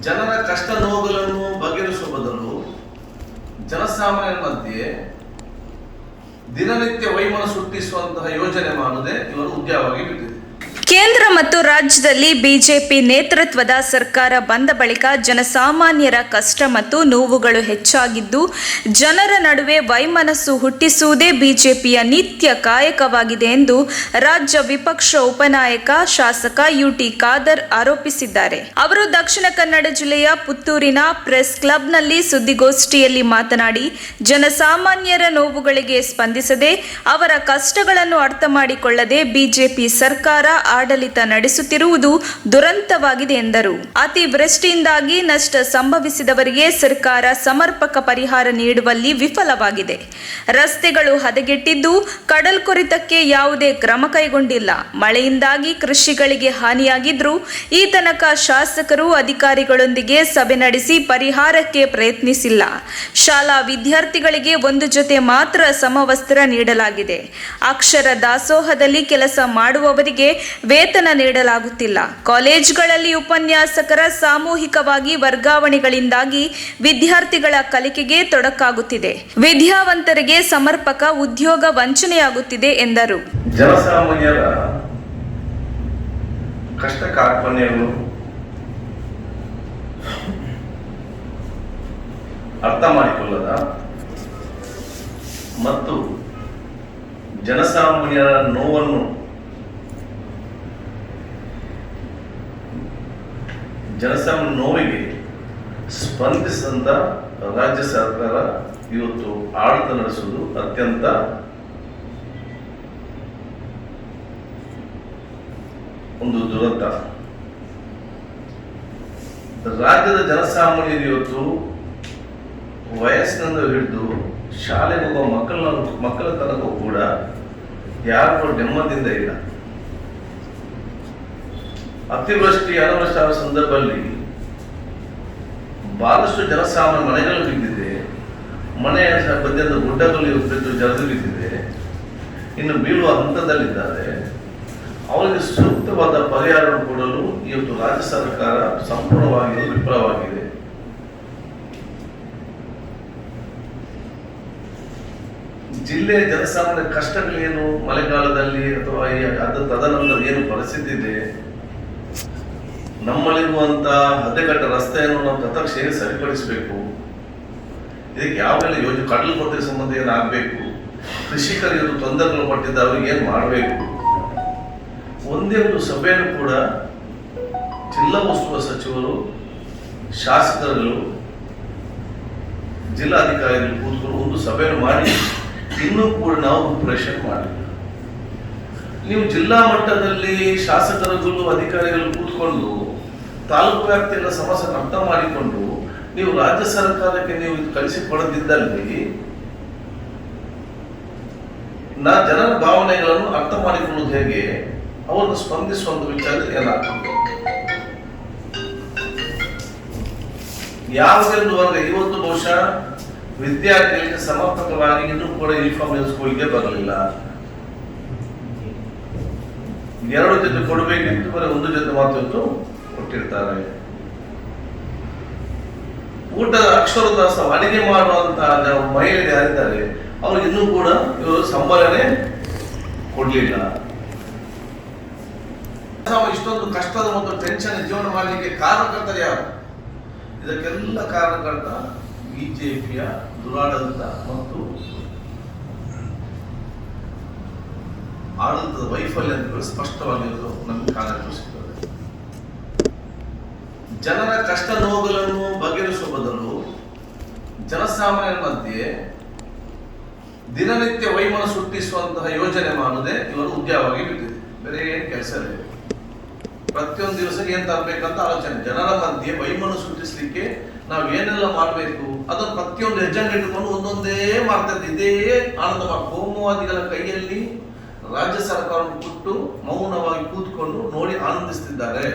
ಜನರ ಕಷ್ಟ ನೋವುಗಳನ್ನು ಬಗೆಹರಿಸುವ ಬದಲು ಜನಸಾಮಾನ್ಯರ ಮಧ್ಯೆ ದಿನನಿತ್ಯ ವೈಮನ ಸೃಷ್ಟಿಸುವಂತಹ ಯೋಜನೆ ಮಾಡುವುದೇ ಇವರು ಉದ್ಯೋಗವಾಗಿ ಬಿಟ್ಟಿದೆ. ಕೇಂದ್ರ ಮತ್ತು ರಾಜ್ಯದಲ್ಲಿ ಬಿಜೆಪಿ ನೇತೃತ್ವದ ಸರ್ಕಾರ ಬಂದ ಬಳಿಕ ಜನಸಾಮಾನ್ಯರ ಕಷ್ಟ ಮತ್ತು ನೋವುಗಳು ಹೆಚ್ಚಾಗಿದ್ದು, ಜನರ ನಡುವೆ ವೈಮನಸ್ಸು ಹುಟ್ಟಿಸುವುದೇ ಬಿಜೆಪಿಯ ನಿತ್ಯ ಕಾಯಕವಾಗಿದೆ ಎಂದು ರಾಜ್ಯ ವಿಪಕ್ಷ ಉಪನಾಯಕ ಶಾಸಕ ಯುಟಿ ಖಾದರ್ ಆರೋಪಿಸಿದ್ದಾರೆ. ಅವರು ದಕ್ಷಿಣ ಕನ್ನಡ ಜಿಲ್ಲೆಯ ಪುತ್ತೂರಿನ ಪ್ರೆಸ್ ಕ್ಲಬ್ನಲ್ಲಿ ಸುದ್ದಿಗೋಷ್ಠಿಯಲ್ಲಿ ಮಾತನಾಡಿ, ಜನಸಾಮಾನ್ಯರ ನೋವುಗಳಿಗೆ ಸ್ಪಂದಿಸದೆ ಅವರ ಕಷ್ಟಗಳನ್ನು ಅರ್ಥ ಮಾಡಿಕೊಳ್ಳದೆ ಬಿಜೆಪಿ ಸರ್ಕಾರ ಆಡಳಿತ ನಡೆಸುತ್ತಿರುವುದು ದುರಂತವಾಗಿದೆ ಎಂದರು. ಅತಿವೃಷ್ಟಿಯಿಂದಾಗಿ ನಷ್ಟ ಸಂಭವಿಸಿದವರಿಗೆ ಸರ್ಕಾರ ಸಮರ್ಪಕ ಪರಿಹಾರ ನೀಡುವಲ್ಲಿ ವಿಫಲವಾಗಿದೆ. ರಸ್ತೆಗಳು ಹದಗೆಟ್ಟಿದ್ದು, ಕಡಲ್ಕೊರೆತಕ್ಕೆ ಯಾವುದೇ ಕ್ರಮ ಕೈಗೊಂಡಿಲ್ಲ. ಮಳೆಯಿಂದಾಗಿ ಕೃಷಿಗಳಿಗೆ ಹಾನಿಯಾಗಿದ್ರೂ ಈ ತನಕ ಶಾಸಕರು ಅಧಿಕಾರಿಗಳೊಂದಿಗೆ ಸಭೆ ನಡೆಸಿ ಪರಿಹಾರಕ್ಕೆ ಪ್ರಯತ್ನಿಸಿಲ್ಲ. ಶಾಲಾ ವಿದ್ಯಾರ್ಥಿಗಳಿಗೆ ಒಂದು ಜೊತೆ ಮಾತ್ರ ಸಮವಸ್ತ್ರ ನೀಡಲಾಗಿದೆ. ಅಕ್ಷರ ದಾಸೋಹದಲ್ಲಿ ಕೆಲಸ ಮಾಡುವವರಿಗೆ ವೇತನ ನೀಡಲಾಗುತ್ತಿಲ್ಲ. ಕಾಲೇಜುಗಳಲ್ಲಿ ಉಪನ್ಯಾಸಕರ ಸಾಮೂಹಿಕವಾಗಿ ವರ್ಗಾವಣೆಗಳಿಂದಾಗಿ ವಿದ್ಯಾರ್ಥಿಗಳ ಕಲಿಕೆಗೆ ತೊಡಕಾಗುತ್ತಿದೆ. ವಿದ್ಯಾವಂತರಿಗೆ ಸಮರ್ಪಕ ಉದ್ಯೋಗ ವಂಚನೆಯಾಗುತ್ತಿದೆ ಎಂದರು. ಜನಸಾಮಾನ್ಯರ ಕಷ್ಟ ಕಾರ್ಪಣ್ಯಗಳು ಅರ್ಥ ಮಾಡಿಕೊಳ್ಳದ ಮತ್ತು ಜನಸಾಮಾನ್ಯರ ನೋವನ್ನು ಜನಸಾಮಾನ್ಯ ನೋವಿಗೆ ಸ್ಪಂದಿಸಿದಂತ ರಾಜ್ಯ ಸರ್ಕಾರ ಇವತ್ತು ಆಡಳಿತ ನಡೆಸುವುದು ಅತ್ಯಂತ ಒಂದು ದುರಂತ. ರಾಜ್ಯದ ಜನಸಾಮಾನ್ಯರು ಇವತ್ತು ವಯಸ್ಸಿನಿಂದ ಹಿಡಿದು ಶಾಲೆಗೆ ಹೋಗುವ ಮಕ್ಕಳ ತನಕ ಕೂಡ ಯಾರು ನೆಮ್ಮದಿಯಿಂದ ಇಲ್ಲ. ಅತಿವೃಷ್ಟಿ ಅನಾವೃಷ್ಟಿ ಆದ ಸಂದರ್ಭದಲ್ಲಿ ಬಹಳಷ್ಟು ಜನಸಾಮಾನ್ಯ ಮನೆಗಳು ಬಿದ್ದಿದೆ. ಮನೆಯ ಬದಿಯಿಂದ ಗುಡ್ಡಗಳು ಬಿದ್ದು ಜರಿದು ಬಿದ್ದಿದೆ. ಇನ್ನು ಬೀಳುವ ಹಂತದಲ್ಲಿದ್ದಾರೆ. ಅವರಿಗೆ ಸೂಕ್ತವಾದ ಪರಿಹಾರ ಕೊಡಲು ಇವತ್ತು ರಾಜ್ಯ ಸರ್ಕಾರ ಸಂಪೂರ್ಣವಾಗಿ ವಿಫಲವಾಗಿದೆ. ಜಿಲ್ಲೆಯ ಜನಸಾಮಾನ್ಯ ಕಷ್ಟಗಳೇನು, ಮಳೆಗಾಲದಲ್ಲಿ ಅಥವಾ ತದನಂತರ ಏನು ಪರಿಸ್ಥಿತಿ ಇದೆ, ನಮ್ಮಲ್ಲಿರುವಂತಹ ಹದ್ದೆಗಟ್ಟ ರಸ್ತೆಯನ್ನು ನಾವು ತತ್ಕ್ಷಣ ಸರಿಪಡಿಸಬೇಕು. ಇದಕ್ಕೆ ಯಾವೆಲ್ಲ ಯೋಜನೆ, ಕಡಲು ಕೊರತೆ ಸಂಬಂಧ ಏನಾಗಬೇಕು, ಕೃಷಿಕರಿಗೆ ತೊಂದರೆಗಳು ಪಟ್ಟಿದ್ದಾರೆ ಏನು ಮಾಡಬೇಕು. ಒಂದೇ ಒಂದು ಸಭೆಯನ್ನು ಕೂಡ ಜಿಲ್ಲಾ ಉಸ್ತುವಾರಿ ಸಚಿವರು, ಶಾಸಕರುಗಳು, ಜಿಲ್ಲಾಧಿಕಾರಿಗಳು ಕೂತ್ಕೊಂಡು ಒಂದು ಸಭೆಯನ್ನು ಮಾಡಿ ಇನ್ನೂ ಕೂಡ ನಾವು ರೂಪುರೇಷಣೆ ಮಾಡಿಲ್ಲ. ನೀವು ಜಿಲ್ಲಾ ಮಟ್ಟದಲ್ಲಿ ಶಾಸಕರುಗಳು, ಅಧಿಕಾರಿಗಳು ಕೂತ್ಕೊಂಡು ತಾಲೂಕು ವ್ಯಾಪ್ತಿಯ ಸಮಸ್ಯೆ ಅರ್ಥ ಮಾಡಿಕೊಂಡು ನೀವು ರಾಜ್ಯ ಸರ್ಕಾರಕ್ಕೆ ನೀವು ಕಳಿಸಿಕೊಡದಿದ್ದಲ್ಲಿ ಜನರ ಭಾವನೆಗಳನ್ನು ಅರ್ಥ ಮಾಡಿಕೊಳ್ಳುವುದು ಹೇಗೆ, ಅವರನ್ನು ಸ್ಪಂದಿಸುವ ವಿಚಾರ ಏನಾಗ್ತದೆ. ಯಾವುದೆಂದುವರೆಗೆ ಇವತ್ತು ಬಹುಶಃ ವಿದ್ಯಾರ್ಥಿಗಳಿಗೆ ಸಮರ್ಪಕವಾಗಿ ಇನ್ನೂ ಕೂಡ ಯೂನಿಫಾರ್ಮ್ ಸ್ಕೂಲ್ಗೆ ಬರಲಿಲ್ಲ. 2 ಜೊತೆ ಕೊಡಬೇಕಿತ್ತು, ಬರೀ 1 ಜೊತೆ ಮಾತ್ರ ಕೊಟ್ಟಿರ್ತಾರೆ. ಊಟದ ಅಕ್ಷರದಾಸ ಅಡಿಗೆ ಮಾಡುವಂತಹ ಮಹಿಳೆಯರು ಯಾರಿದ್ದಾರೆ ಅವರು ಇನ್ನೂ ಕೂಡ ಇವರು ಸಂಬಳನೆ ಕೊಡ್ಲಿಲ್ಲ. ಇಷ್ಟೊಂದು ಕಷ್ಟದ ಮತ್ತು ಟೆನ್ಷನ್ ಜೀವನ ಮಾಡಲಿಕ್ಕೆ ಕಾರಣಕರ್ತರು ಯಾರು? ಇದಕ್ಕೆಲ್ಲ ಕಾರಣಕರ್ತ ಬಿಜೆಪಿಯ ದುರಾಡಳಿತ ಮತ್ತು ಆಡಳಿತದ ವೈಫಲ್ಯ ಅಂತ ಸ್ಪಷ್ಟವಾಗಿರೋದು ನಮಗೆ ಕಾಣಿಸುತ್ತದೆ. ಜನರ ಕಷ್ಟ ನೋವುಗಳನ್ನು ಬಗೆಹರಿಸುವ ಬದಲು ಜನಸಾಮಾನ್ಯರ ಮಧ್ಯೆ ದಿನನಿತ್ಯ ವೈಮನ ಸೃಷ್ಟಿಸುವಂತಹ ಯೋಜನೆ ಮಾಡುವುದೇ ಇವರು ಉದ್ಯೋಗವಾಗಿ ಬಿಟ್ಟಿದೆ. ಬೇರೆ ಏನು ಕೆಲಸ ಇಲ್ಲ. ಪ್ರತಿಯೊಂದು ದಿವಸ ಏನ್ ತರಬೇಕಂತ ಆಲೋಚನೆ. ಜನರ ಮಧ್ಯೆ ವೈಮನ ಸೃಷ್ಟಿಸಲಿಕ್ಕೆ ನಾವು ಏನೆಲ್ಲ ಮಾಡಬೇಕು ಅದನ್ನು ಪ್ರತಿಯೊಂದು ಎಜೆಂಡಾ ಇಟ್ಟುಕೊಂಡು ಒಂದೊಂದೇ ಮಾಡ್ತಾ ಇದ್ದೇ ಆನಂದ. ಕೋಮುವಾದಿಗಳ ಕೈಯಲ್ಲಿ ರಾಜ್ಯ ಸರ್ಕಾರವನ್ನು ಕೊಟ್ಟು ಮೌನವಾಗಿ ಕೂತ್ಕೊಂಡು ನೋಡಿ ಆನಂದಿಸುತ್ತಿದ್ದಾರೆ.